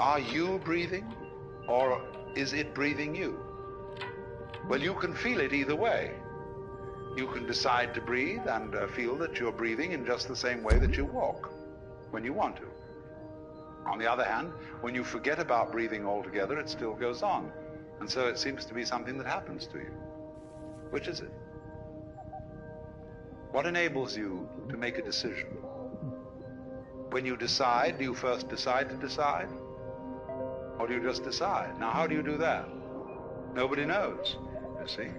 Are you breathing, or is it breathing you? Well, you can feel it either way. You can decide to breathe and feel that you're breathing in just the same way that you walk when you want to. On the other hand, when you forget about breathing altogether, it still goes on. And so it seems to be something that happens to you. Which is it? What enables you to make a decision? When you decide, do you first decide to decide? Or do you just decide? Now, how do you do that? Nobody knows, you see.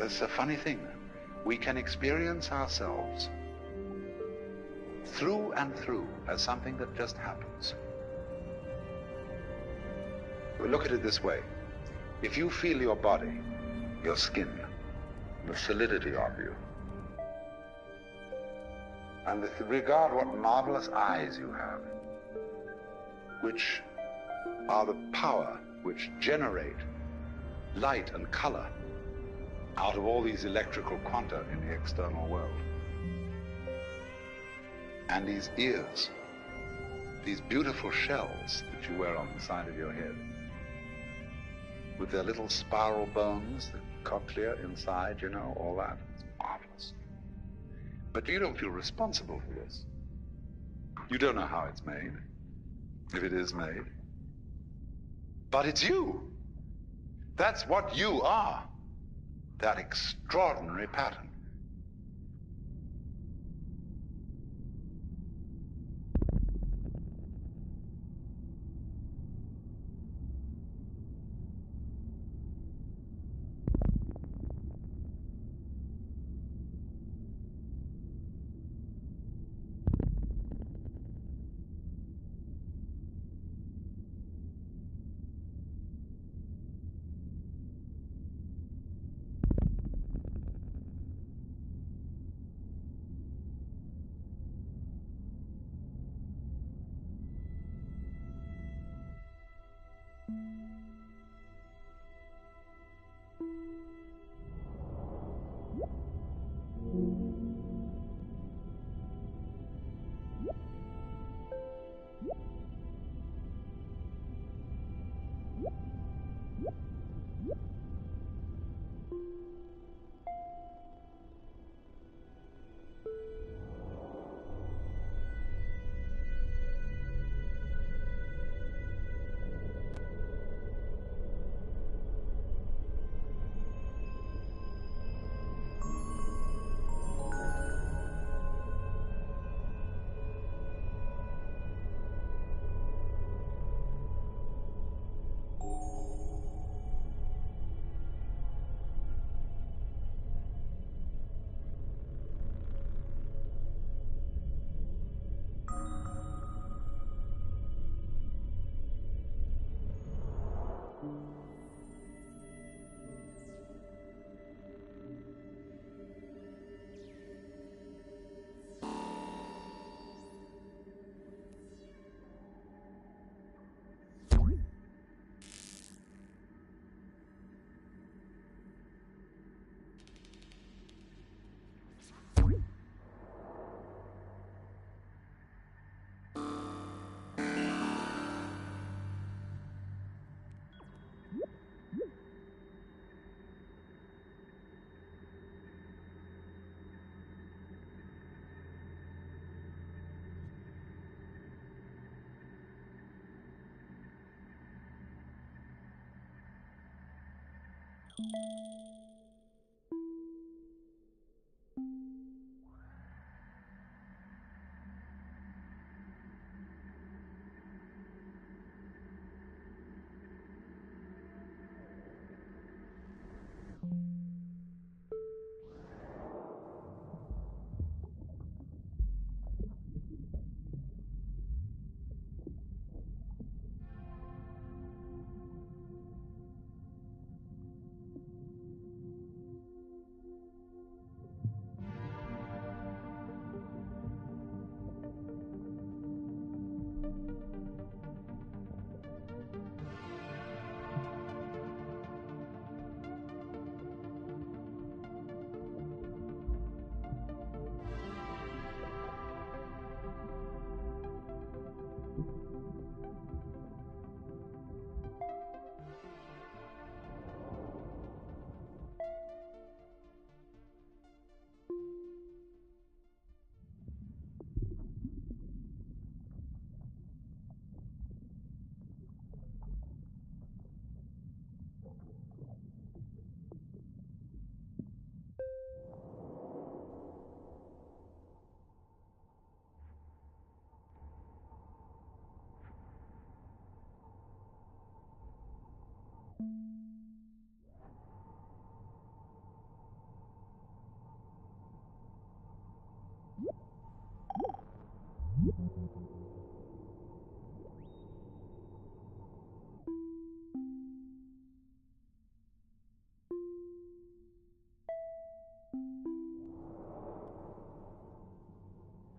That's a funny thing. We can experience ourselves through and through as something that just happens. We look at it this way. If you feel your body, your skin, the solidity of you, and regard what marvelous eyes you have, which are the power which generate light and color out of all these electrical quanta in the external world. And these ears, these beautiful shells that you wear on the side of your head, with their little spiral bones, the cochlea inside, you know, all that. It's marvelous. But you don't feel responsible for this. You don't know how it's made, if it is made. But it's you. That's what you are. That extraordinary pattern.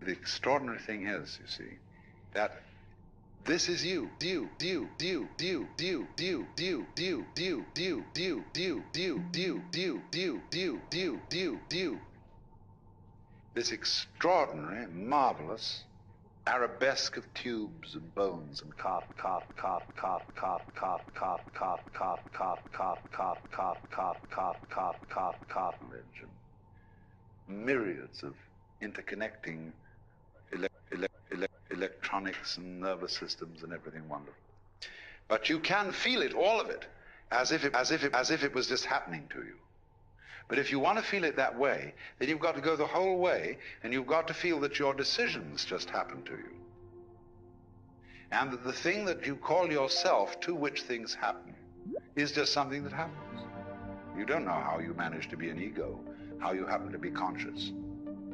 The extraordinary thing is, you see, that this is you. This extraordinary, marvelous arabesque of tubes and bones and cartilage and myriads of interconnecting electronics and nervous systems and everything wonderful. But you can feel it, all of it, as if it was just happening to you. But if you want to feel it that way, then you've got to go the whole way, and you've got to feel that your decisions just happen to you. And that the thing that you call yourself, to which things happen, is just something that happens. You don't know how you manage to be an ego, how you happen to be conscious.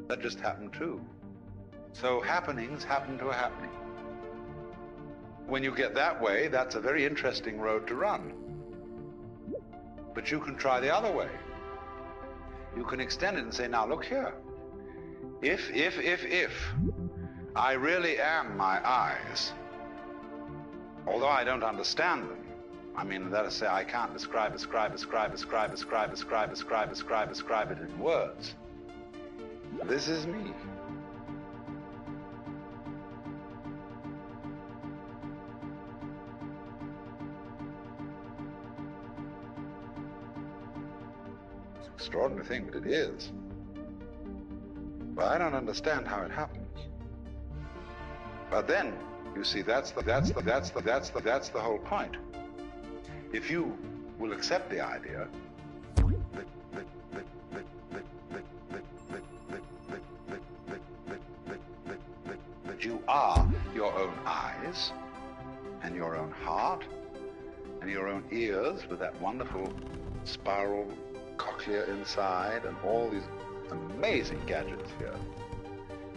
That just happened too. So happenings happen to a happening. When you get that way, that's a very interesting road to run. But you can try the other way. You can extend it and say, now look here. If I really am my eyes, although I don't understand them, I mean, that is to say, I can't describe it in words. This is me. Extraordinary thing, but it is. But I don't understand how it happens. But then, you see, that's the whole point. If you will accept the idea that you are your own eyes and your own heart and your own ears with that wonderful spiral cochlea inside and all these amazing gadgets here.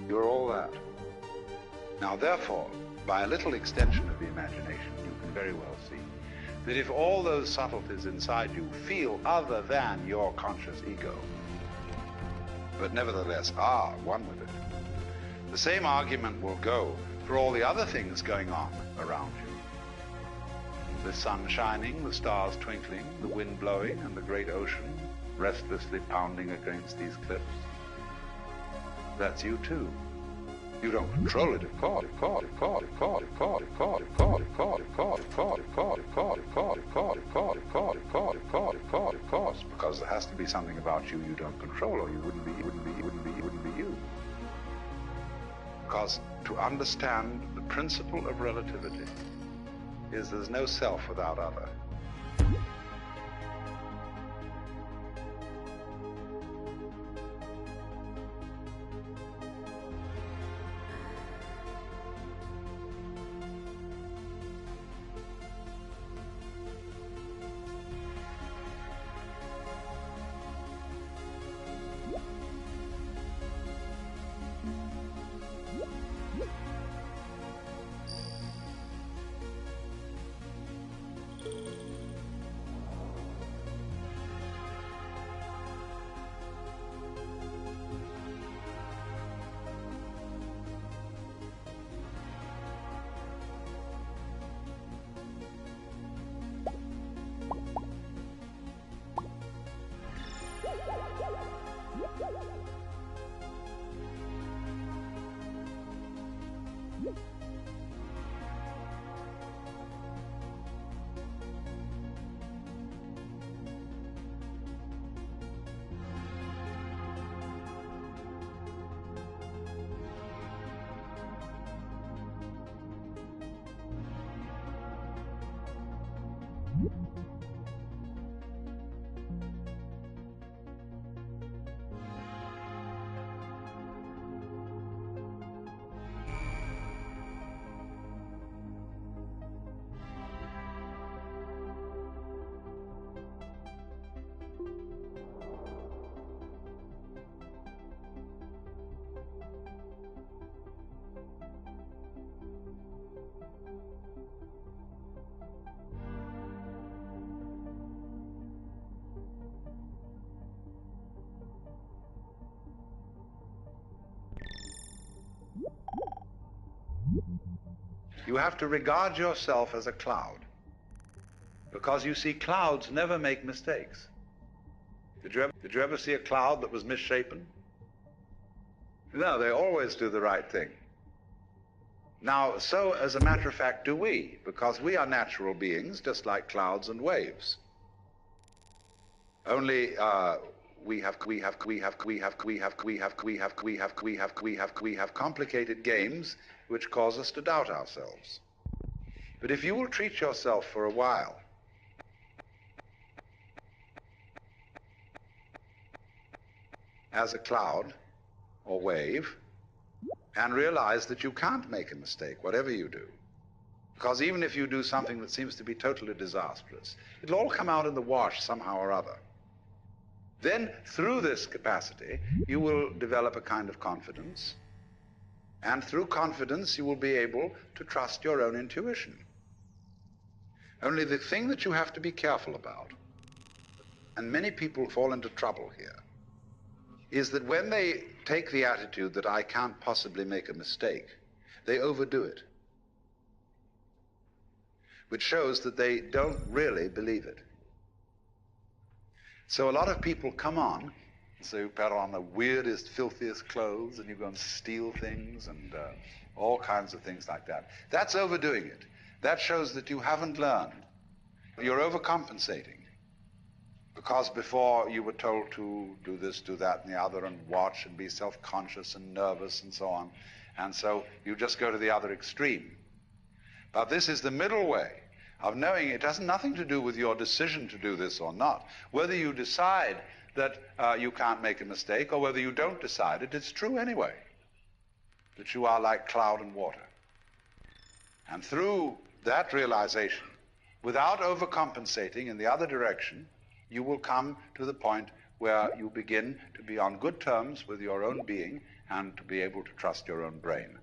You're all that. Now, therefore, by a little extension of the imagination, you can very well see that if all those subtleties inside you feel other than your conscious ego, but nevertheless are one with it, the same argument will go for all the other things going on around you. The sun shining, the stars twinkling, the wind blowing, and the great ocean restlessly pounding against these cliffs. That's you too. You don't control it, of course, because there has to be something about you don't control, or you wouldn't be you. Because to understand the principle of relativity is there's no self without other. You have to regard yourself as a cloud, because you see, clouds never make mistakes. Did you ever see a cloud that was misshapen? No, they always do the right thing. Now, so as a matter of fact do we, because we are natural beings just like clouds and waves. Only we have complicated games which cause us to doubt ourselves. But if you will treat yourself for a while as a cloud or wave, and realize that you can't make a mistake, whatever you do, because even if you do something that seems to be totally disastrous, it'll all come out in the wash somehow or other. Then, through this capacity, you will develop a kind of confidence, and through confidence you will be able to trust your own intuition. Only the thing that you have to be careful about, and many people fall into trouble here, is that when they take the attitude that I can't possibly make a mistake, they overdo it, which shows that they don't really believe it. So a lot of people come on, so you put on the weirdest, filthiest clothes, and you go and steal things and all kinds of things like that. That's overdoing it. That shows that you haven't learned. You're overcompensating. Because before you were told to do this, do that, and the other, and watch, and be self-conscious and nervous, and so on. And so you just go to the other extreme. But this is the middle way of knowing it has nothing to do with your decision to do this or not. Whether you decide that you can't make a mistake, or whether you don't decide it, it's true anyway, that you are like cloud and water. And through that realization, without overcompensating in the other direction, you will come to the point where you begin to be on good terms with your own being and to be able to trust your own brain.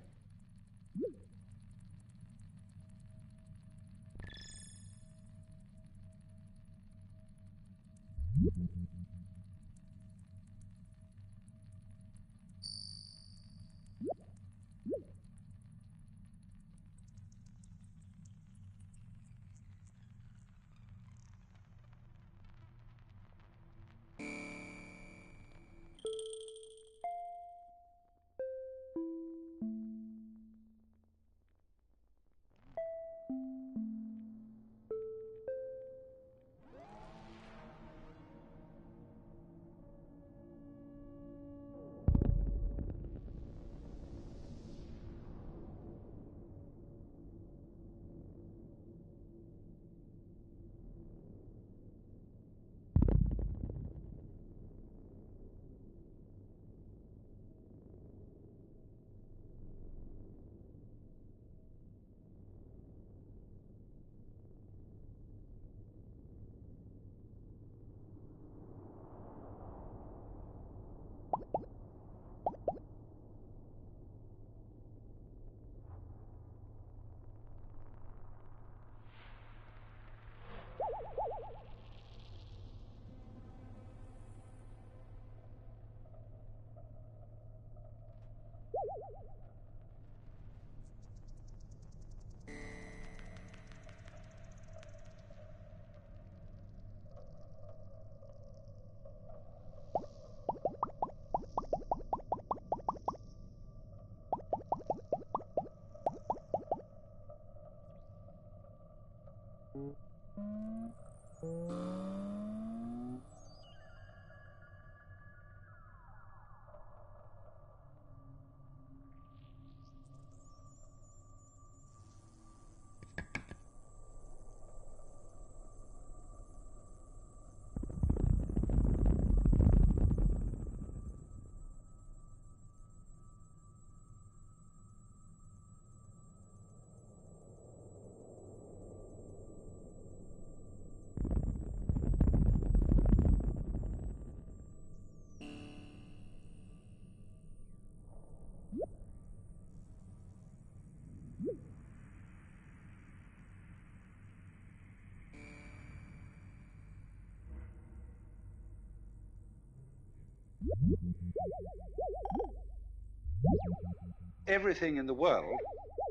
everything in the world,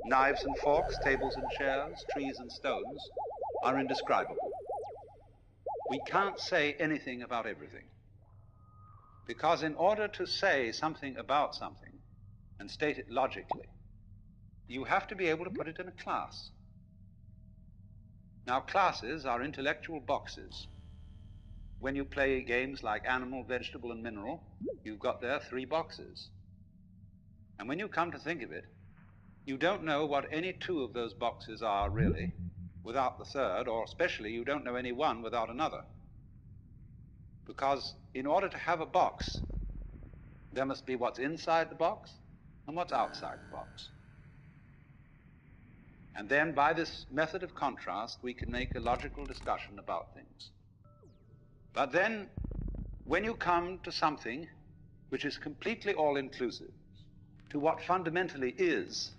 knives and forks, tables and chairs, trees and stones, are indescribable. We can't say anything about everything. Because in order to say something about something and state it logically, you have to be able to put it in a class. Now, classes are intellectual boxes. When you play games like animal, vegetable, and mineral, you've got there 3 boxes. And when you come to think of it, you don't know what any 2 of those boxes are really without the third, or especially you don't know any one without another. Because in order to have a box, there must be what's inside the box and what's outside the box. And then by this method of contrast, we can make a logical discussion about things. But then, when you come to something which is completely all-inclusive, to what fundamentally is,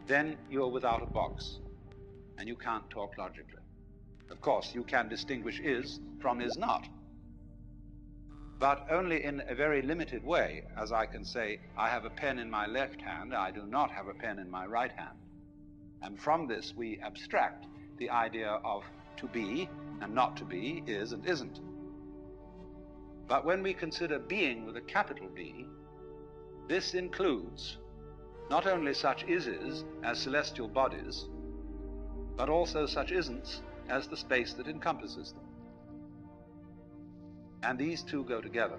then you're without a box, and you can't talk logically. Of course, you can distinguish is from is not, but only in a very limited way, as I can say, I have a pen in my left hand, I do not have a pen in my right hand. And from this we abstract the idea of to be and not to be, is and isn't. But when we consider being with a capital B, this includes not only such ises as celestial bodies, but also such isn'ts as the space that encompasses them. And these 2 go together.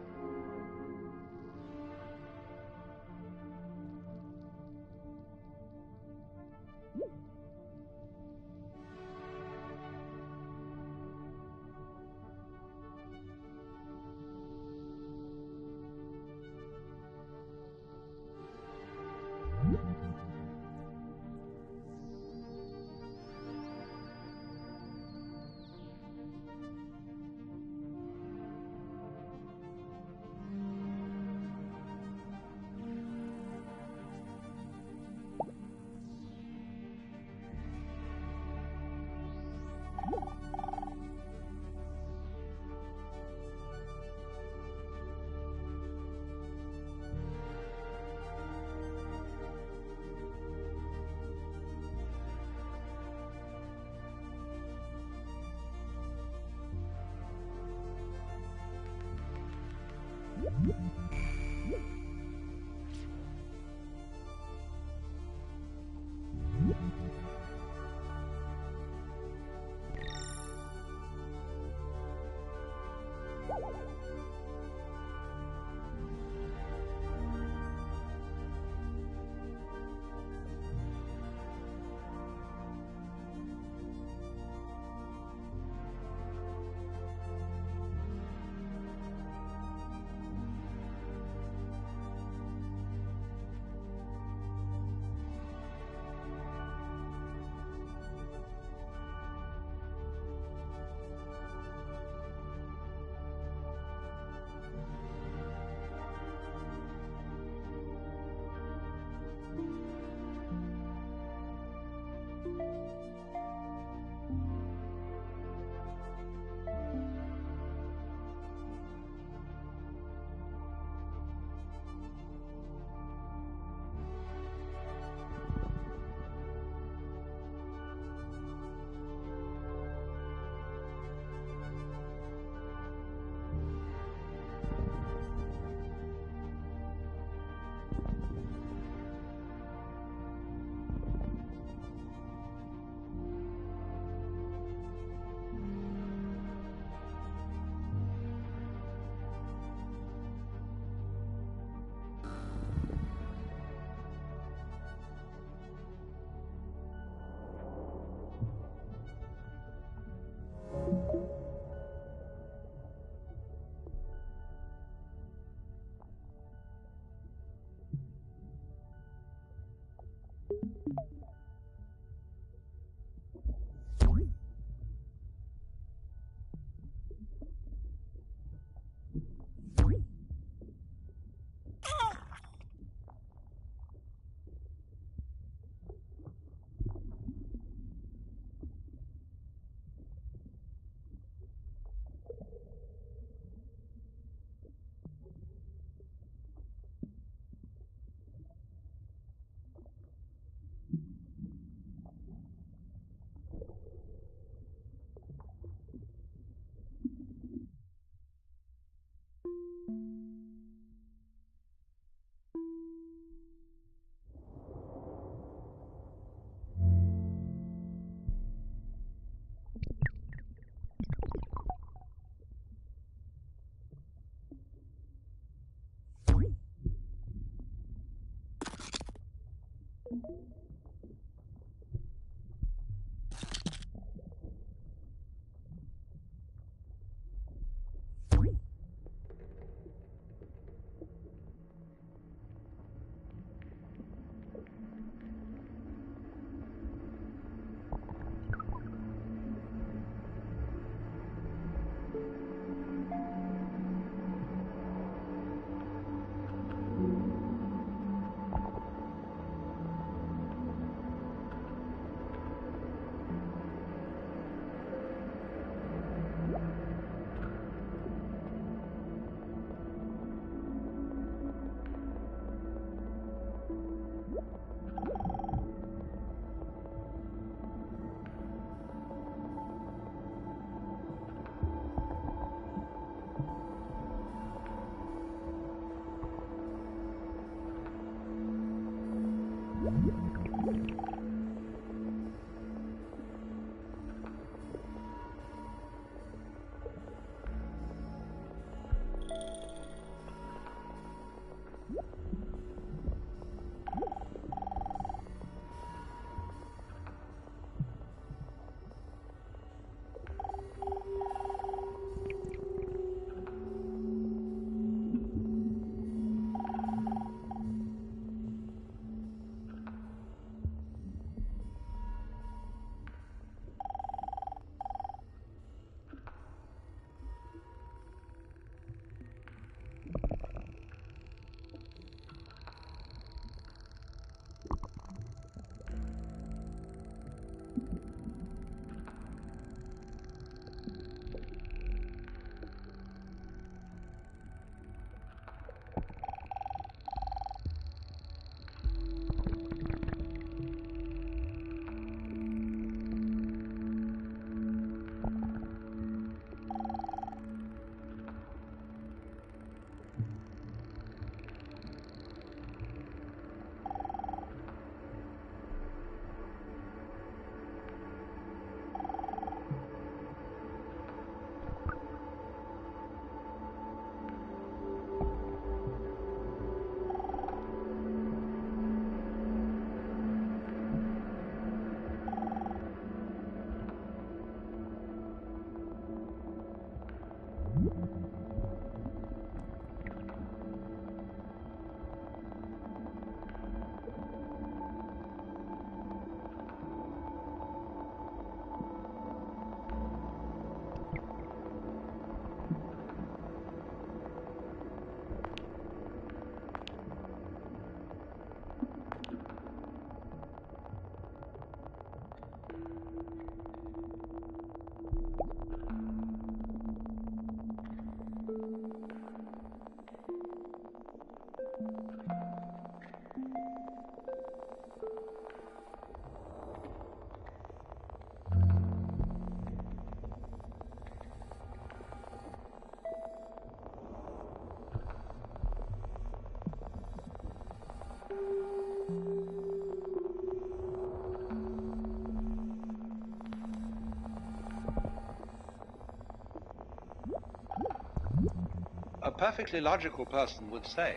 A perfectly logical person would say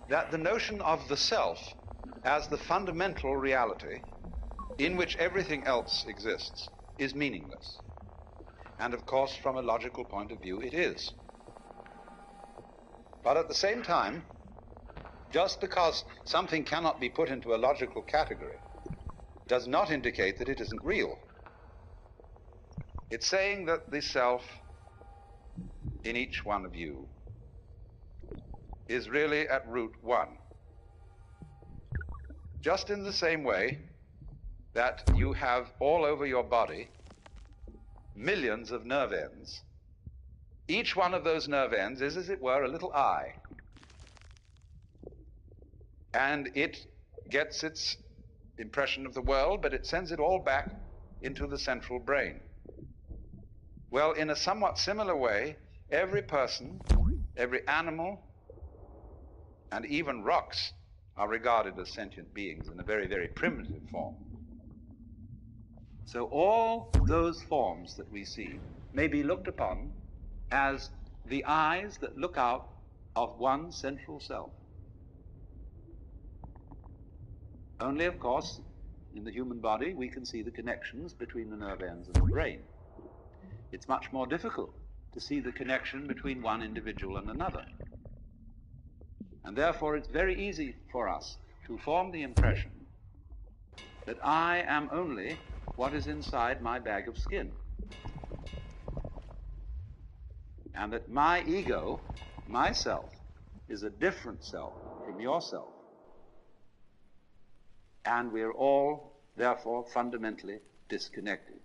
that the notion of the self as the fundamental reality in which everything else exists is meaningless. And of course, from a logical point of view, it is. But at the same time, just because something cannot be put into a logical category does not indicate that it isn't real. It's saying that the self in each one of you is really at root one. Just in the same way that you have all over your body millions of nerve ends. Each one of those nerve ends is, as it were, a little eye. And it gets its impression of the world, but it sends it all back into the central brain. Well, in a somewhat similar way, every person, every animal, and even rocks are regarded as sentient beings in a very, very primitive form. So all those forms that we see may be looked upon as the eyes that look out of one central self. Only, of course, in the human body we can see the connections between the nerve ends and the brain. It's much more difficult to see the connection between one individual and another. And therefore it's very easy for us to form the impression that I am only what is inside my bag of skin. And that my ego, myself, is a different self from yourself. And we're all, therefore, fundamentally disconnected.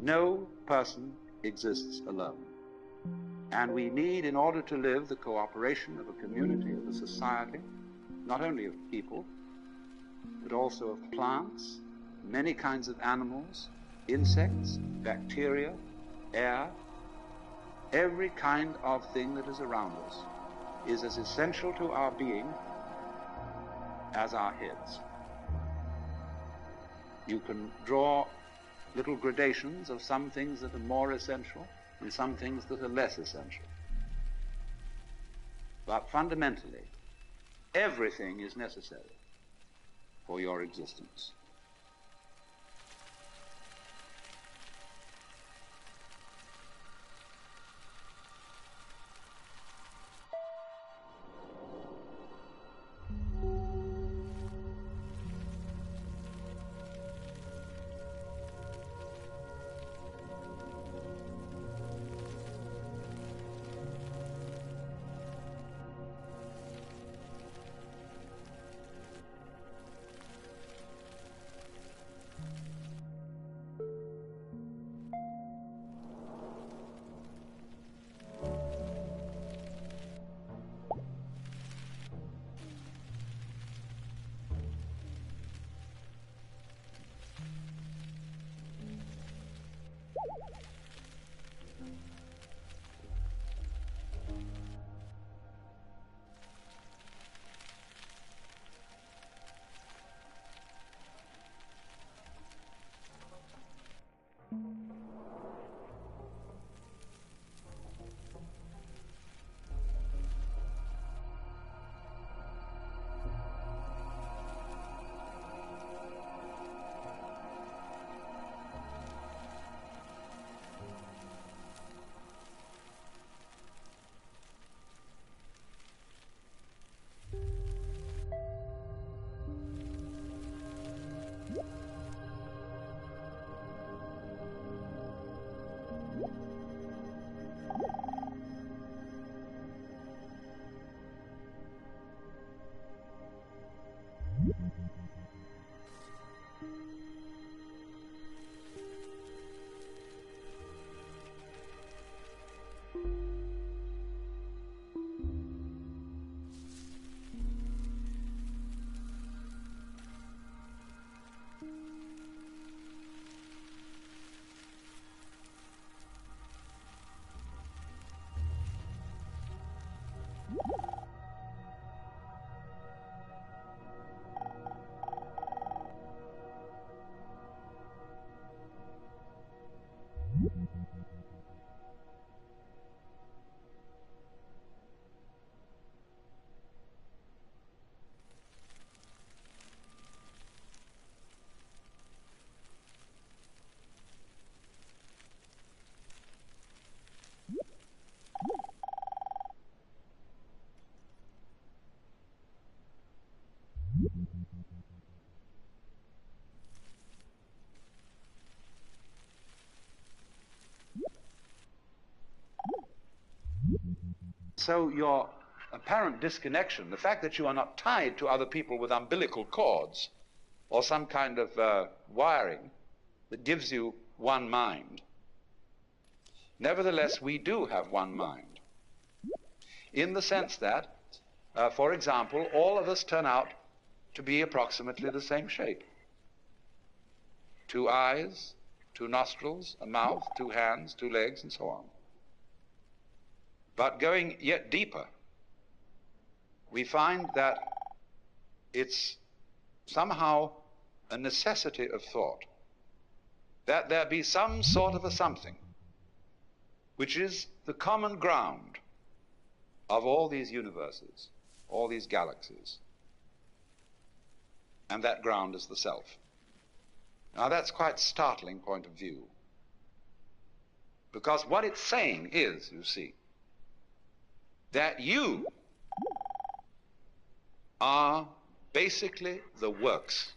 No person exists alone. And we need, in order to live, the cooperation of a community, of a society, not only of people, but also of plants, many kinds of animals, insects, bacteria, air. Every kind of thing that is around us is as essential to our being as our heads. You can draw little gradations of some things that are more essential and some things that are less essential. But fundamentally, everything is necessary for your existence. So your apparent disconnection, the fact that you are not tied to other people with umbilical cords or some kind of wiring that gives you one mind, nevertheless, we do have one mind, in the sense that, for example, all of us turn out to be approximately the same shape. 2 eyes, 2 nostrils, a mouth, 2 hands, 2 legs, and so on. But going yet deeper, we find that it's somehow a necessity of thought that there be some sort of a something which is the common ground of all these universes, all these galaxies. And that ground is the self. Now that's quite a startling point of view, because what it's saying is, you see, that you are basically the works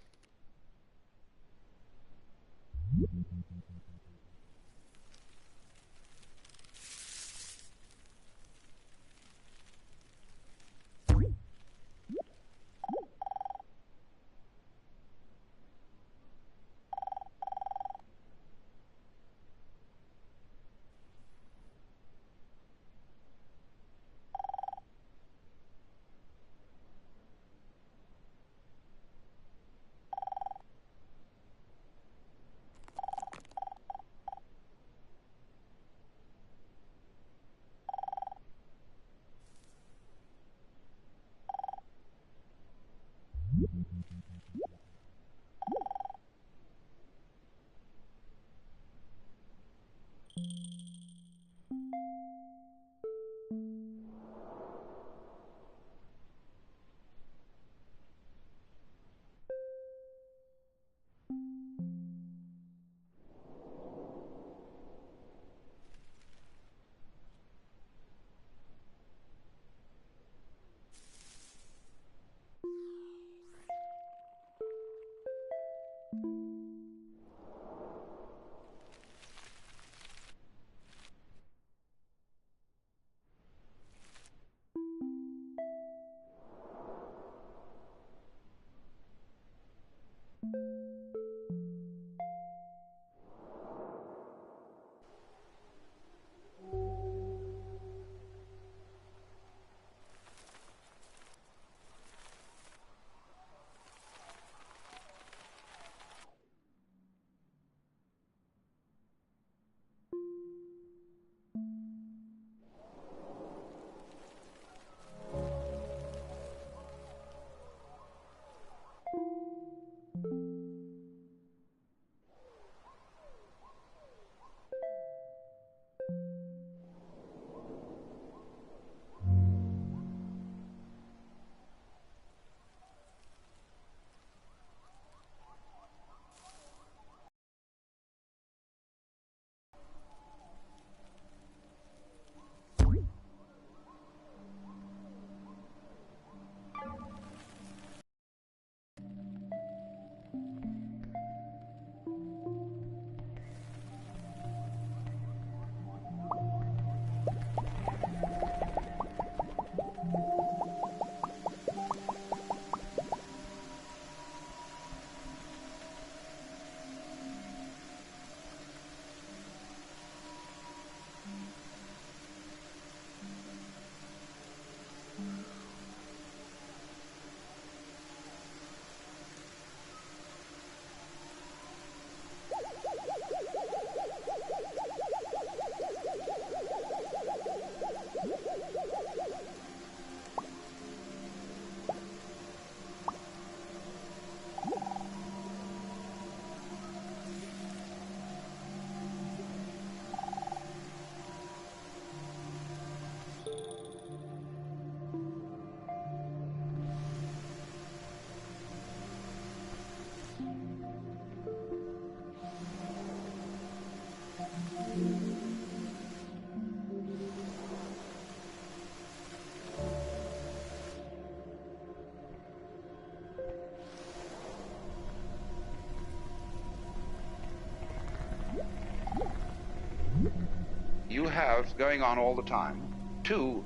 yourself going on all the time two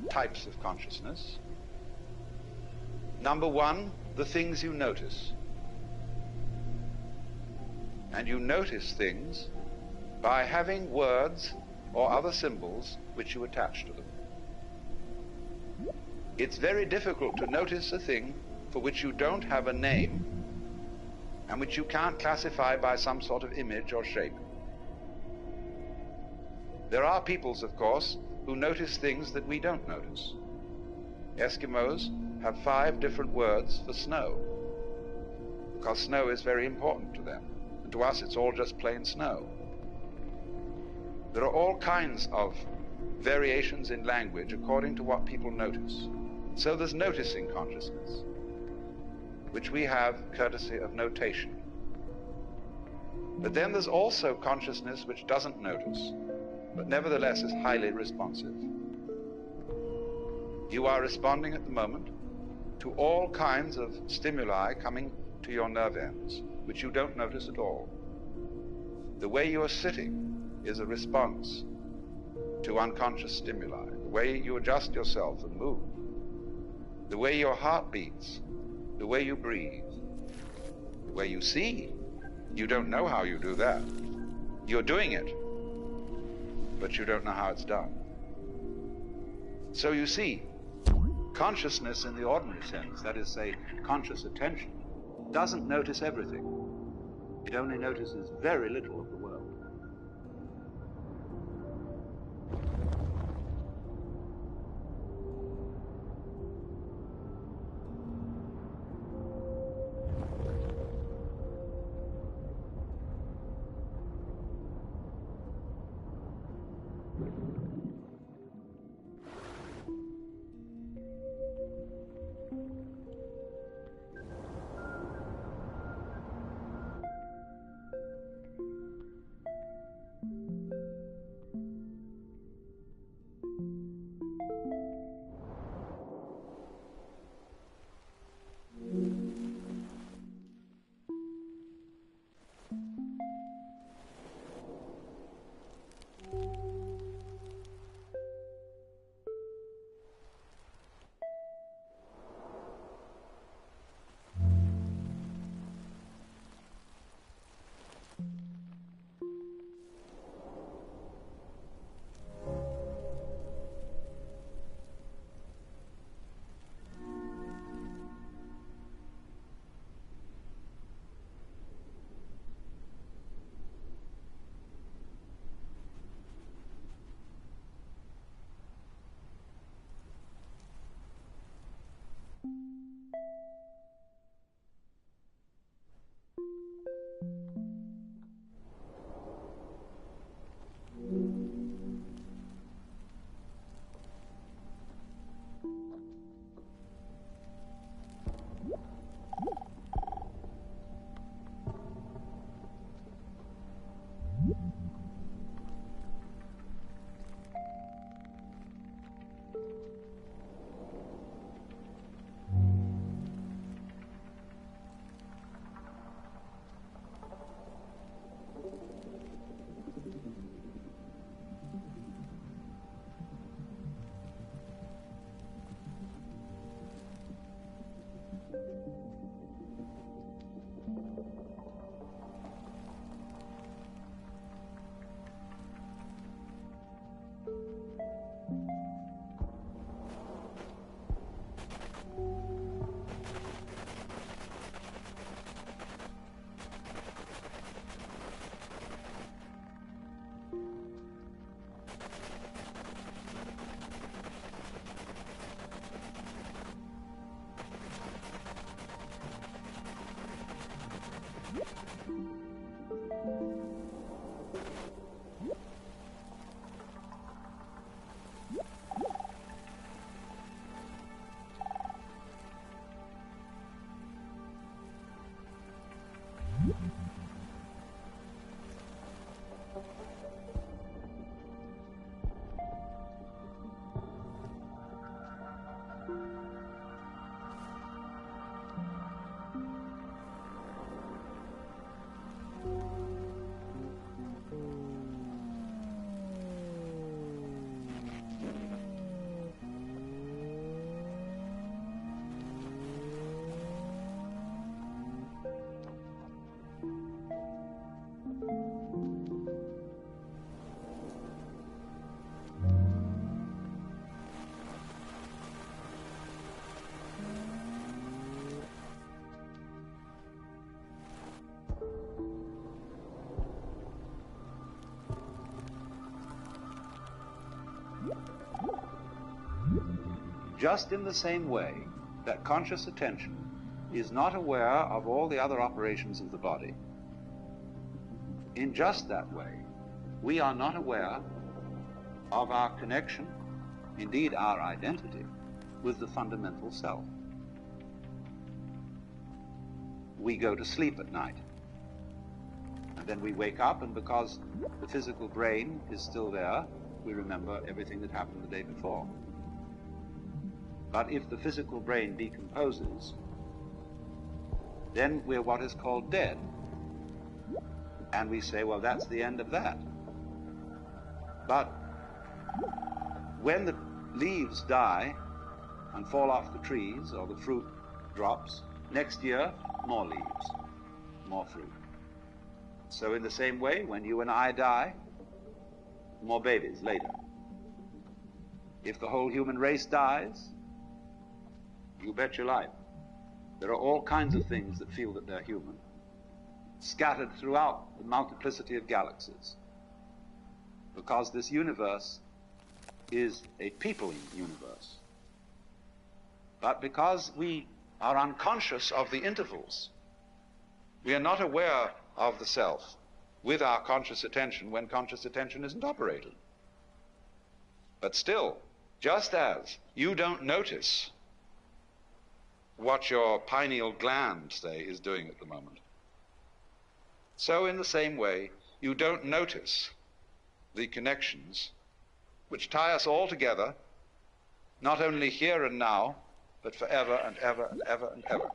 types of consciousness. Number one, the things you notice. And you notice things by having words or other symbols which you attach to them. It's very difficult to notice a thing for which you don't have a name and which you can't classify by some sort of image or shape. There are peoples, of course, who notice things that we don't notice. Eskimos have 5 different words for snow, because snow is very important to them. And to us, it's all just plain snow. There are all kinds of variations in language according to what people notice. So there's noticing consciousness, which we have courtesy of notation. But then there's also consciousness which doesn't notice, but nevertheless is highly responsive. You are responding at the moment to all kinds of stimuli coming to your nerve ends, which you don't notice at all. The way you are sitting is a response to unconscious stimuli. The way you adjust yourself and move, the way your heart beats, the way you breathe, the way you see. You don't know how you do that. You're doing it, but you don't know how it's done. So you see, consciousness in the ordinary sense, that is, say, conscious attention, doesn't notice everything. It only notices very little of the world. just in the same way that conscious attention is not aware of all the other operations of the body, in just that way, we are not aware of our connection, indeed our identity, with the fundamental self. We go to sleep at night, and then we wake up, and because the physical brain is still there, we remember everything that happened the day before. But if the physical brain decomposes, then we're what is called dead. And we say, well, that's the end of that. But when the leaves die and fall off the trees, or the fruit drops, next year, more leaves, more fruit. So in the same way, when you and I die, more babies later. If the whole human race dies, you bet your life. There are all kinds of things that feel that they're human, scattered throughout the multiplicity of galaxies, because this universe is a peopling universe. But because we are unconscious of the intervals, we are not aware of the self with our conscious attention when conscious attention isn't operating. But still, just as you don't notice what your pineal gland, say, is doing at the moment, so in the same way, you don't notice the connections which tie us all together, not only here and now, but forever and ever and ever and ever.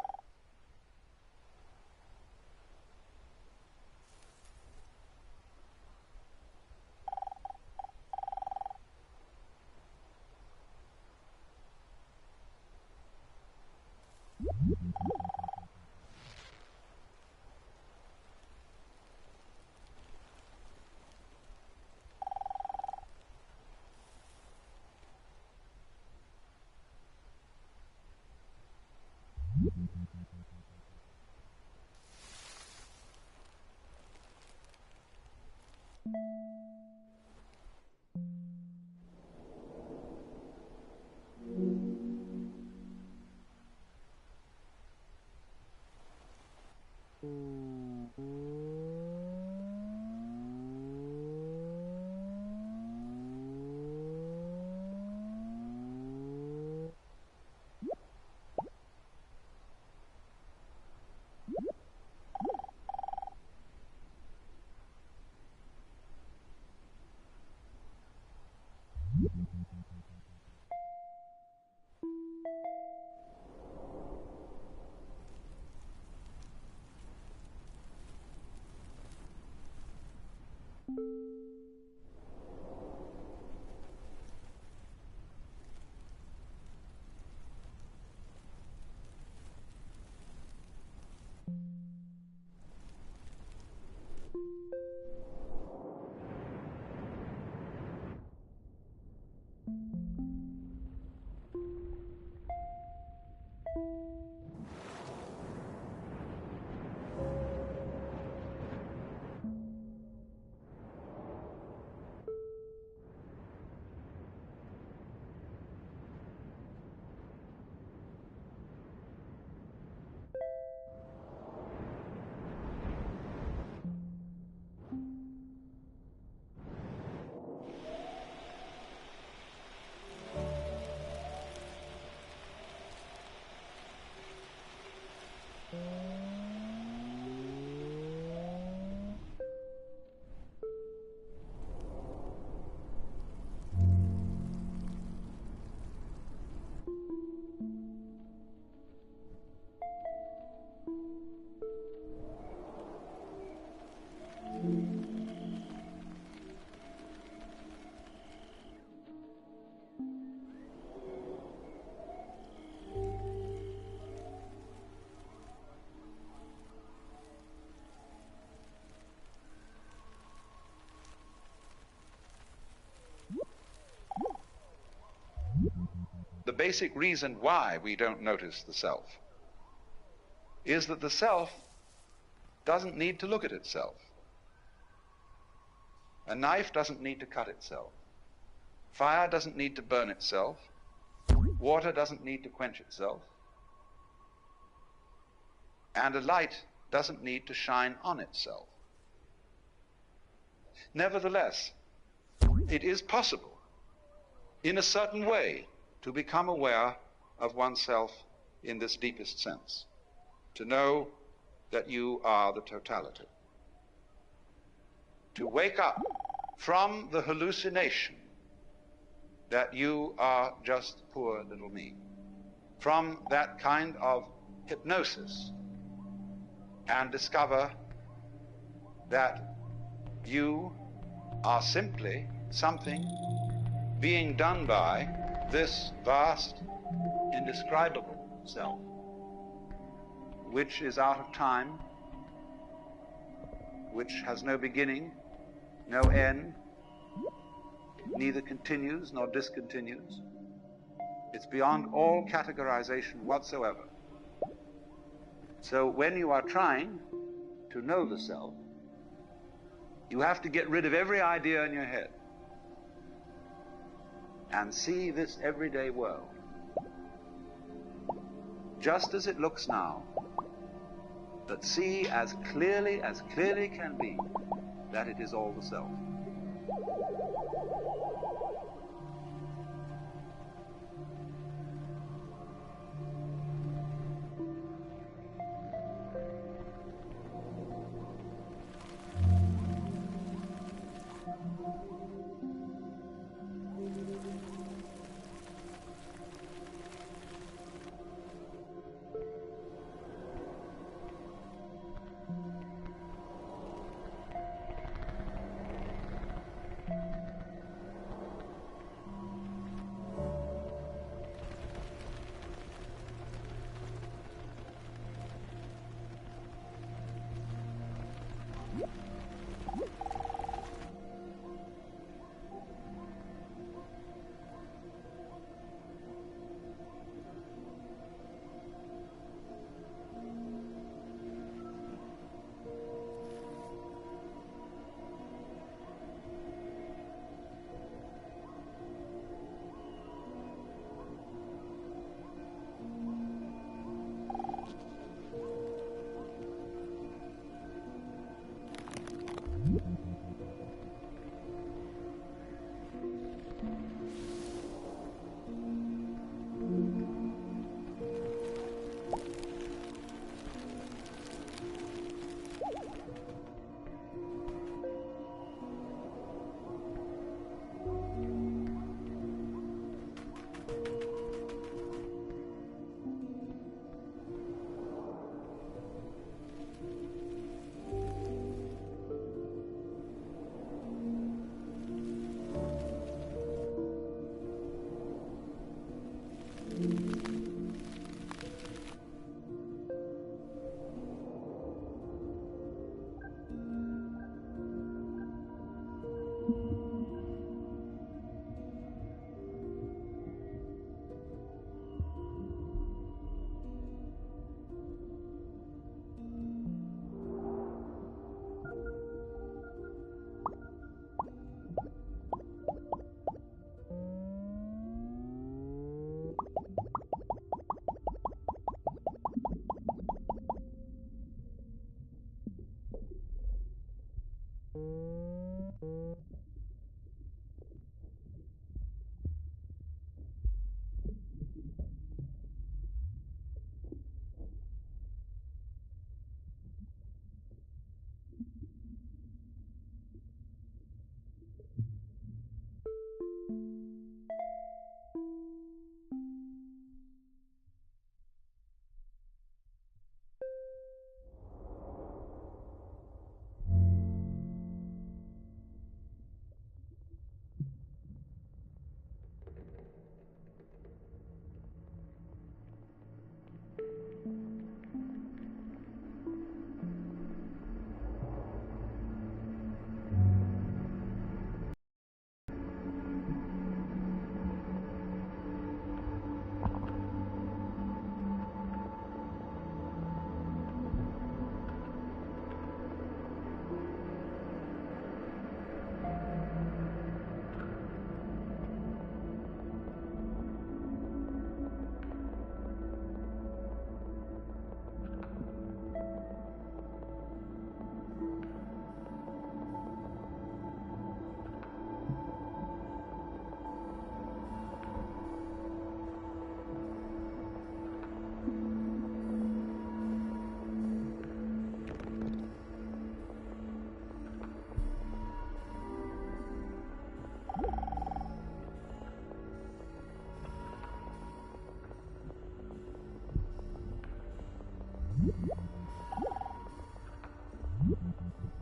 The basic reason why we don't notice the self is that the self doesn't need to look at itself. A knife doesn't need to cut itself. Fire doesn't need to burn itself. Water doesn't need to quench itself. And a light doesn't need to shine on itself. Nevertheless, it is possible, in a certain way, to become aware of oneself in this deepest sense, to know that you are the totality. To wake up from the hallucination that you are just poor little me, from that kind of hypnosis, and discover that you are simply something being done by this vast, indescribable self, which is out of time, which has no beginning, no end, neither continues nor discontinues. It's beyond all categorization whatsoever. So when you are trying to know the self, you have to get rid of every idea in your head and see this everyday world just as it looks now, but see as clearly can be that it is all the self.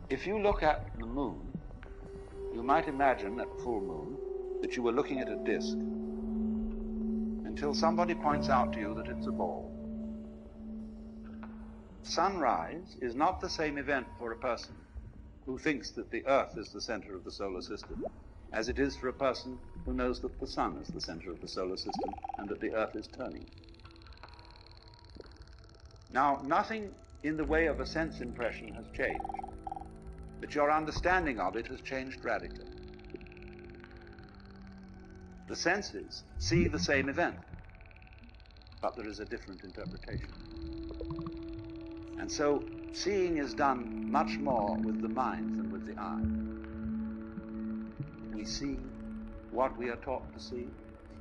If you look at the moon, you might imagine at full moon that you were looking at a disk until somebody points out to you that it's a ball. Sunrise is not the same event for a person who thinks that the Earth is the center of the solar system as it is for a person who knows that the sun is the center of the solar system and that the Earth is turning. Now, nothing in the way of a sense impression has changed, but your understanding of it has changed radically. The senses see the same event, but there is a different interpretation. And so, seeing is done much more with the mind than with the eye. We see what we are taught to see.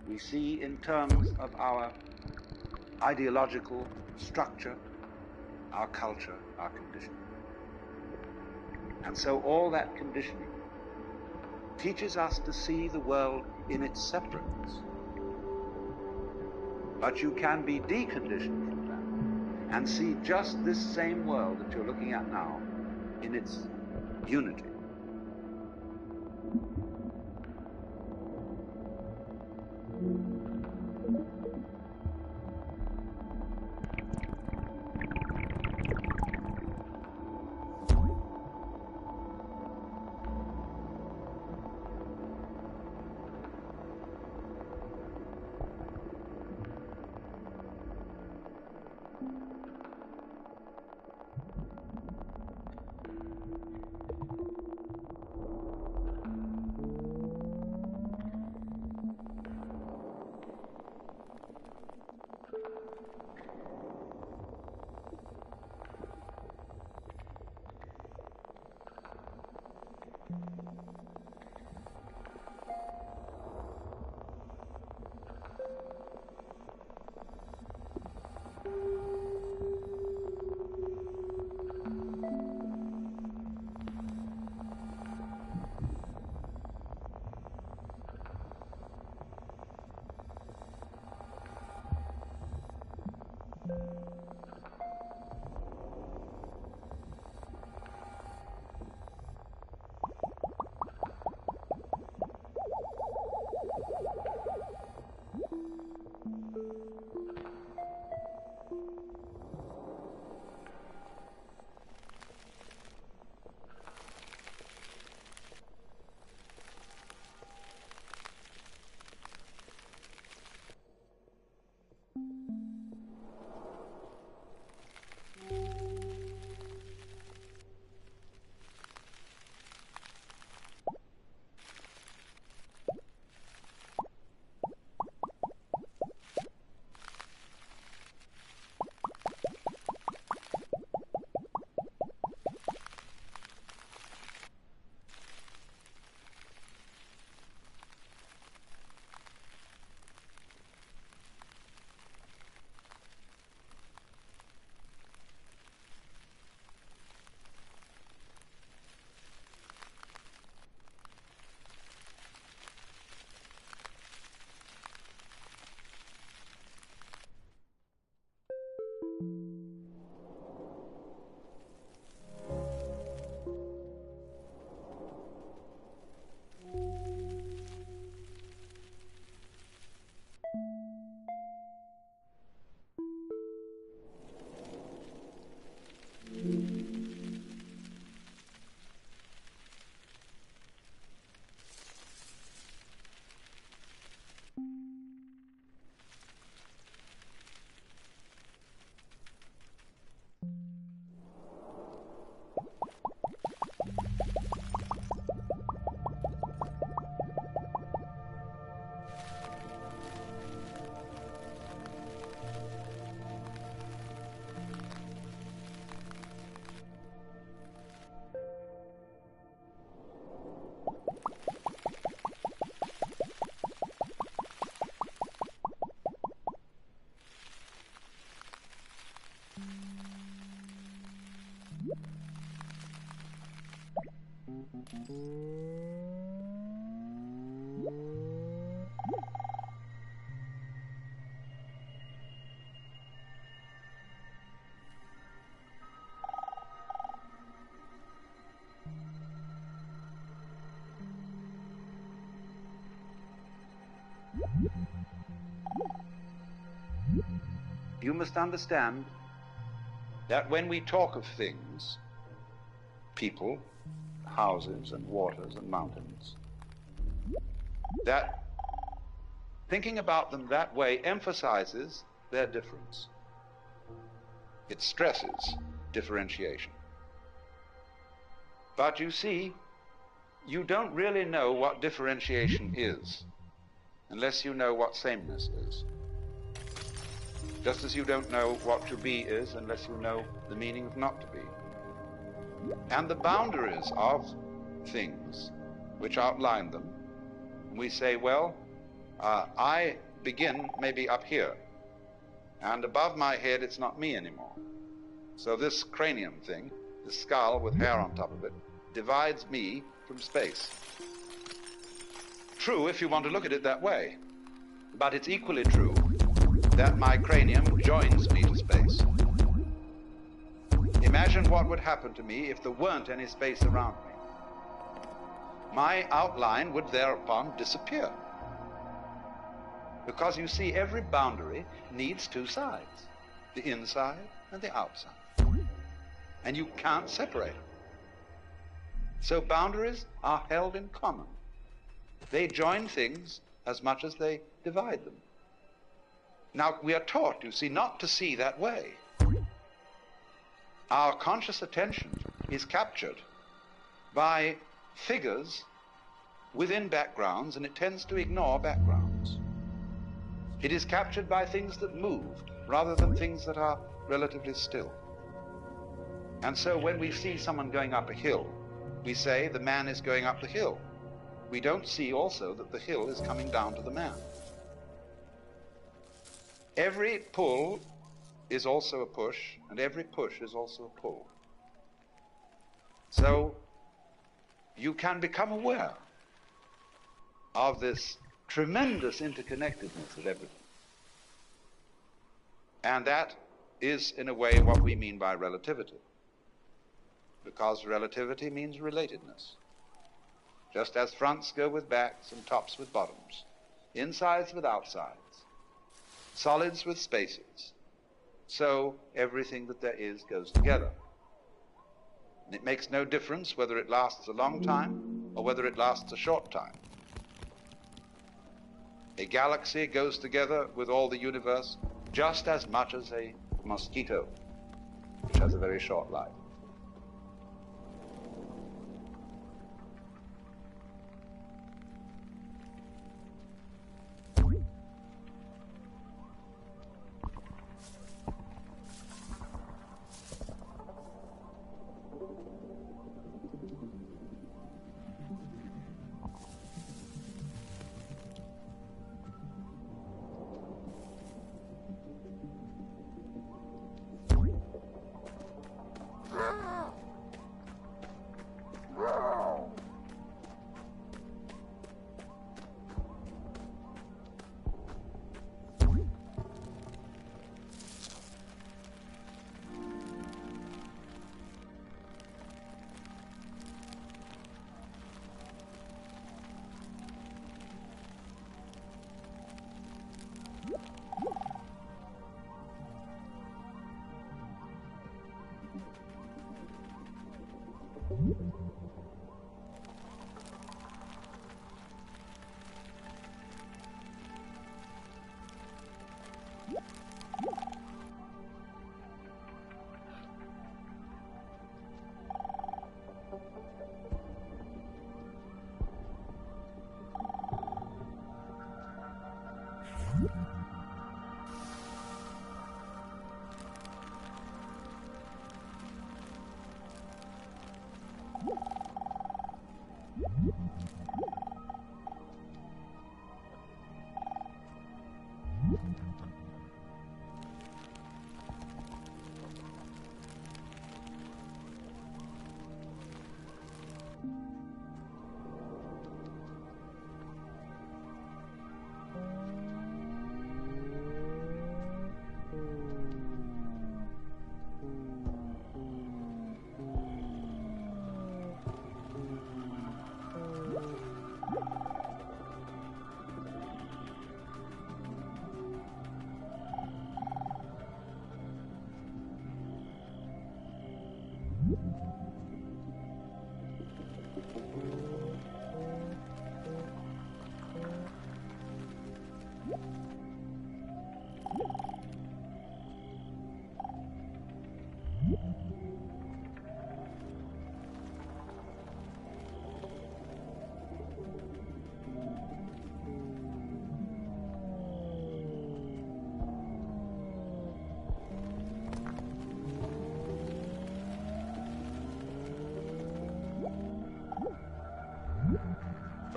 We see in terms of our ideological structure, our culture, our conditioning. And so all that conditioning teaches us to see the world in its separateness. But you can be deconditioned from that and see just this same world that you're looking at now in its unity. You must understand that when we talk of things, people, houses and waters and mountains, that thinking about them that way emphasizes their difference. It stresses differentiation. But you see, you don't really know what differentiation is unless you know what sameness is. Just as you don't know what to be is unless you know the meaning of not to be. And the boundaries of things which outline them, we say, well, I begin maybe up here, and above my head it's not me anymore. So this cranium thing, this skull with hair on top of it, divides me from space. True if you want to look at it that way, but it's equally true that my cranium joins me to space. Imagine what would happen to me if there weren't any space around me. My outline would thereupon disappear. Because you see, every boundary needs two sides, the inside and the outside. And you can't separate them. So boundaries are held in common. They join things as much as they divide them. Now, we are taught, you see, not to see that way. Our conscious attention is captured by figures within backgrounds, and it tends to ignore backgrounds. It is captured by things that move rather than things that are relatively still. And so when we see someone going up a hill, we say the man is going up the hill. We don't see also that the hill is coming down to the man. Every pull is also a push, and every push is also a pull. So you can become aware of this tremendous interconnectedness of everything. And that is, in a way, what we mean by relativity. Because relativity means relatedness. Just as fronts go with backs and tops with bottoms, insides with outsides, solids with spaces, so everything that there is goes together. And it makes no difference whether it lasts a long time or whether it lasts a short time. A galaxy goes together with all the universe just as much as a mosquito, which has a very short life.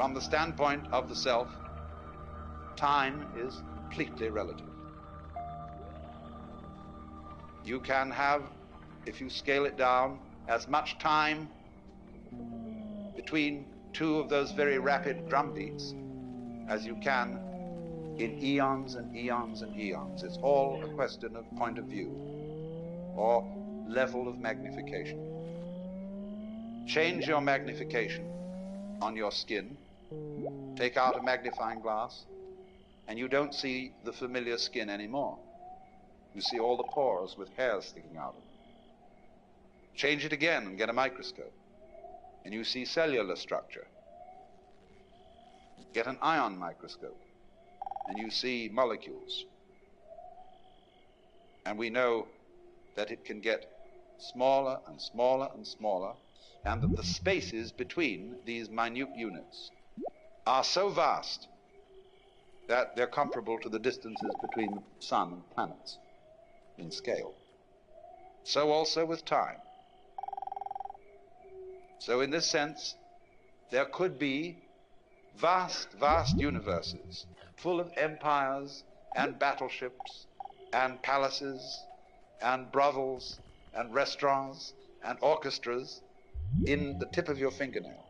From the standpoint of the self, time is completely relative. You can have, if you scale it down, as much time between two of those very rapid drum beats as you can in eons and eons and eons. It's all a question of point of view or level of magnification. Change your magnification on your skin, take out a magnifying glass, and you don't see the familiar skin anymore. You see all the pores with hairs sticking out of them. Change it again and get a microscope, and you see cellular structure. Get an ion microscope, and you see molecules. And we know that it can get smaller and smaller and smaller, and that the spaces between these minute units are so vast that they're comparable to the distances between the sun and planets in scale. So also with time. So in this sense, there could be vast, vast universes full of empires and battleships and palaces and brothels and restaurants and orchestras in the tip of your fingernail.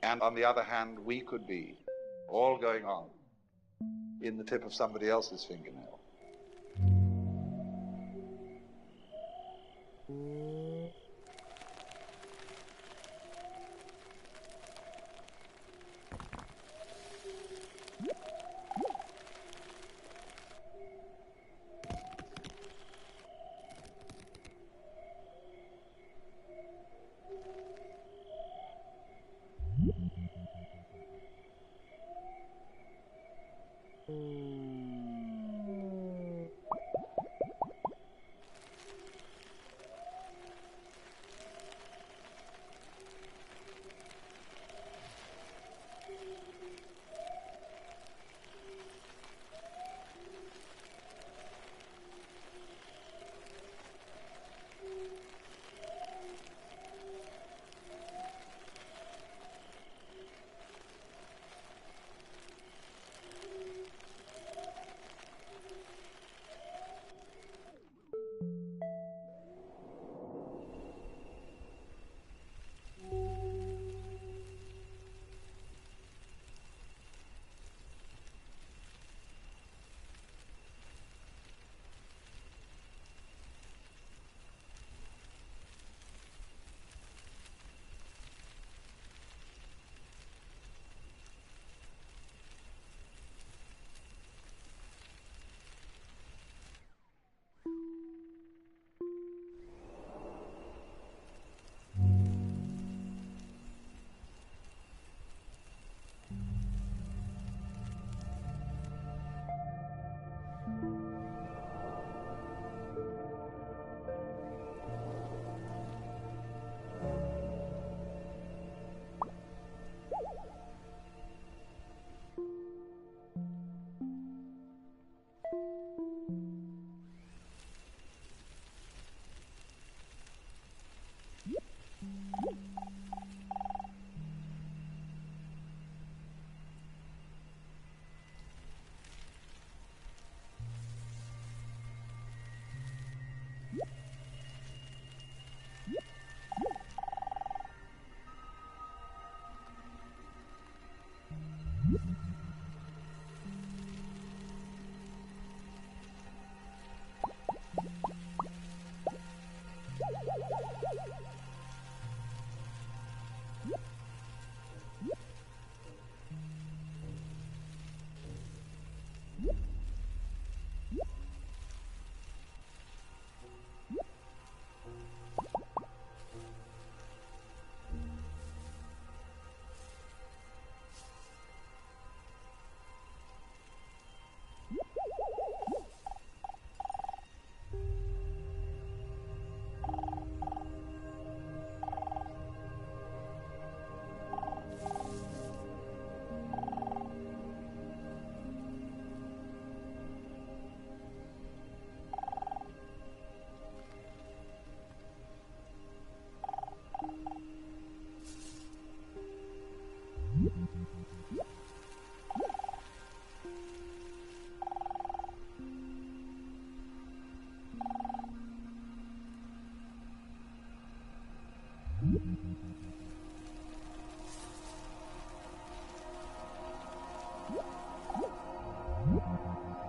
And on the other hand, we could be all going on in the tip of somebody else's fingernail.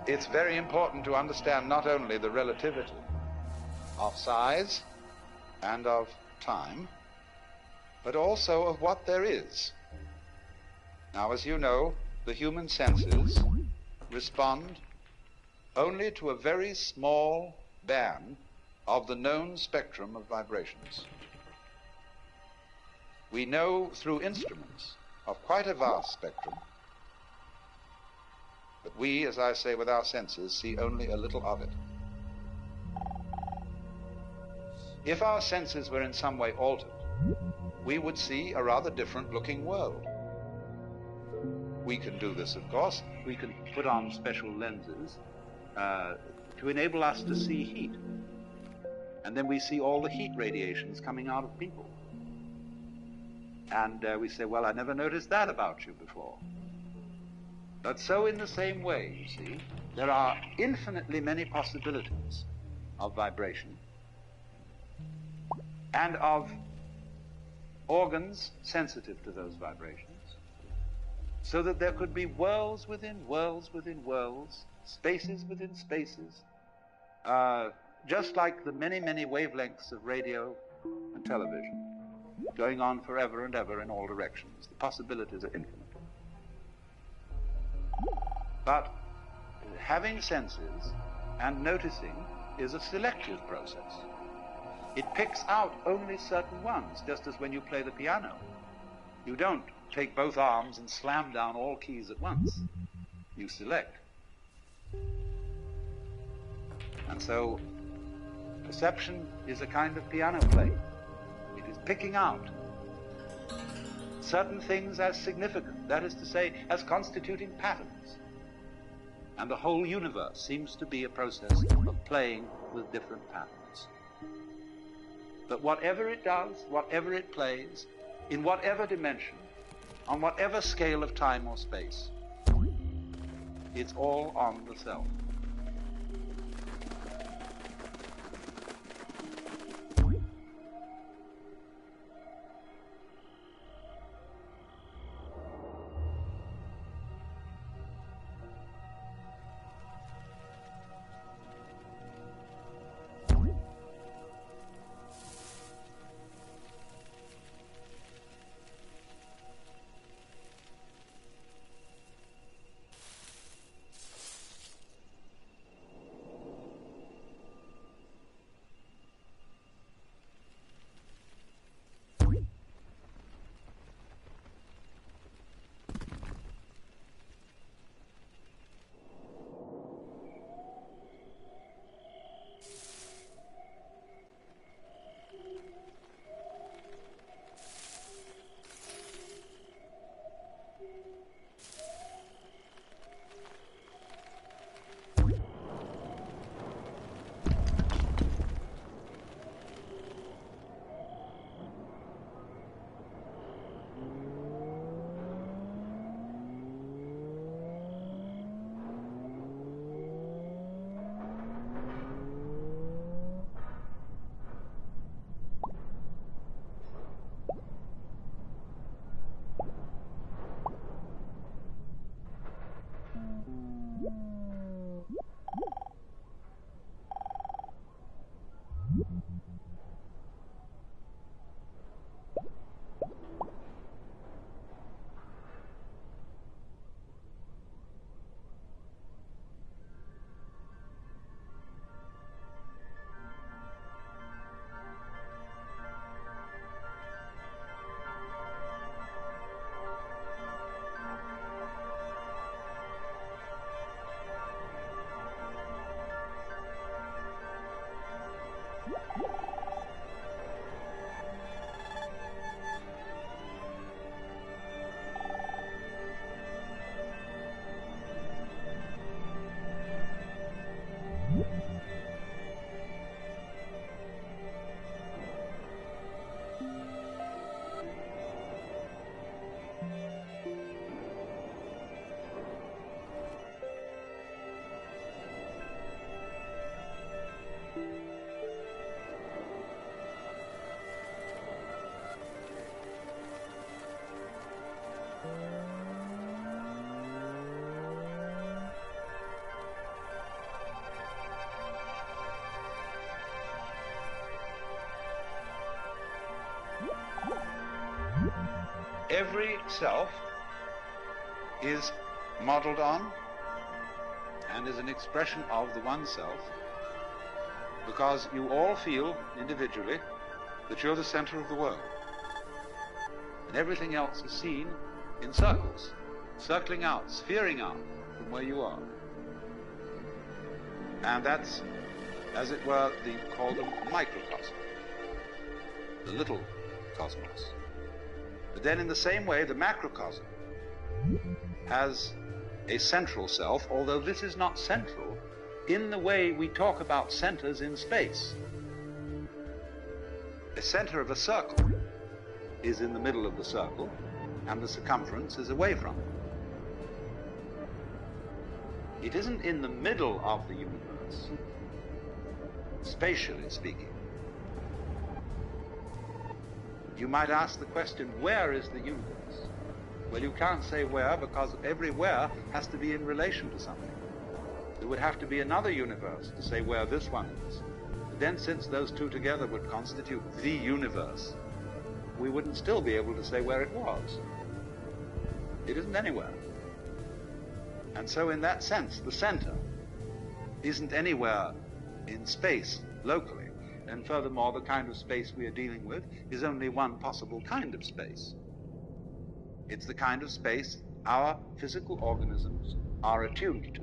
It's very important to understand not only the relativity of size and of time, but also of what there is. Now, as you know, the human senses respond only to a very small band of the known spectrum of vibrations. We know through instruments of quite a vast spectrum, but we, as I say, with our senses, see only a little of it. If our senses were in some way altered, we would see a rather different looking world. We can do this, of course. We can put on special lenses to enable us to see heat. And then we see all the heat radiations coming out of people. And we say, well, I never noticed that about you before. But so in the same way, you see, there are infinitely many possibilities of vibration and of organs sensitive to those vibrations, so that there could be worlds within worlds within worlds, spaces within spaces, just like the many, many wavelengths of radio and television, going on forever and ever in all directions. The possibilities are infinite. But having senses and noticing is a selective process. It picks out only certain ones, just as when you play the piano. You don't take both arms and slam down all keys at once. You select. And so perception is a kind of piano playing. It is picking out certain things as significant, that is to say, as constituting patterns. And the whole universe seems to be a process of playing with different patterns. But whatever it does, whatever it plays, in whatever dimension, on whatever scale of time or space, it's all on the self. Every self is modeled on and is an expression of the one self, because you all feel individually that you're the center of the world. And everything else is seen in circles, circling out, sphering out from where you are. And that's, as it were, call them microcosm, the little cosmos. But then in the same way, the macrocosm has a central self, although this is not central in the way we talk about centers in space. The center of a circle is in the middle of the circle, and the circumference is away from it. It isn't in the middle of the universe, spatially speaking. You might ask the question, where is the universe? Well, you can't say where, because every where has to be in relation to something. There would have to be another universe to say where this one is. But then, since those two together would constitute the universe, we wouldn't still be able to say where it was. It isn't anywhere. And so in that sense, the center isn't anywhere in space locally. And furthermore, the kind of space we are dealing with is only one possible kind of space. It's the kind of space our physical organisms are attuned to.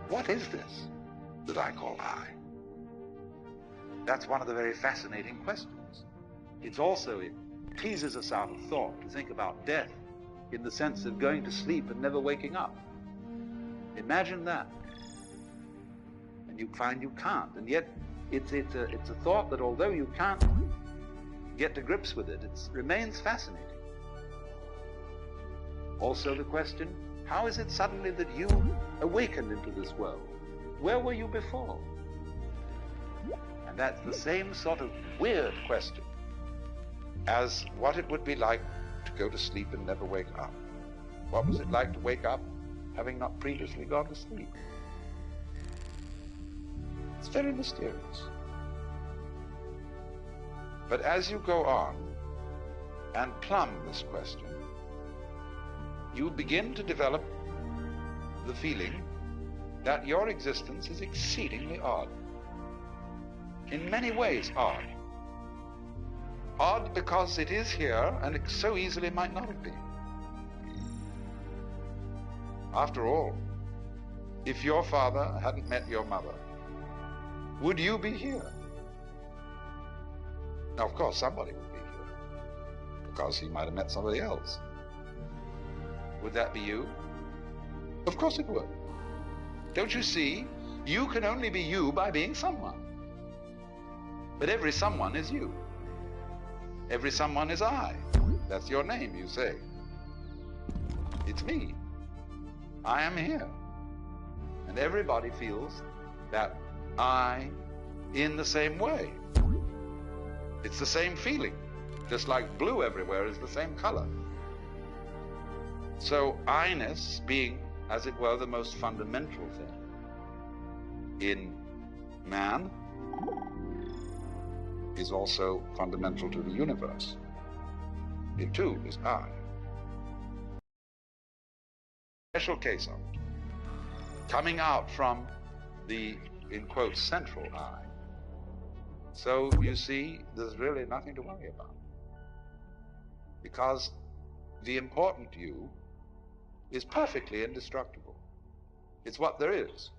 What is this that I call I? That's one of the very fascinating questions. It teases us out of thought to think about death in the sense of going to sleep and never waking up. Imagine that. And you find you can't. And yet it's a thought that although you can't get to grips with it, it remains fascinating. Also the question, how is it suddenly that you awakened into this world? Where were you before? And that's the same sort of weird question as what it would be like to go to sleep and never wake up. What was it like to wake up having not previously gone to sleep? It's very mysterious. But as you go on and plumb this question, you begin to develop the feeling that your existence is exceedingly odd. In many ways odd. Odd because it is here and it so easily might not have been. After all, if your father hadn't met your mother, would you be here? Now, of course, somebody would be here, because he might have met somebody else. Would that be you? Of course it would. Don't you see? You can only be you by being someone. But every someone is you. Every someone is I. That's your name, you say. It's me. I am here. And everybody feels that I in the same way. It's the same feeling, just like blue everywhere is the same color. So I-ness being, as it were, the most fundamental thing in man is also fundamental to the universe. It too is I. Special case of it, coming out from the, in quotes, central I. So you see, there's really nothing to worry about, because the important you is perfectly indestructible. It's what there is.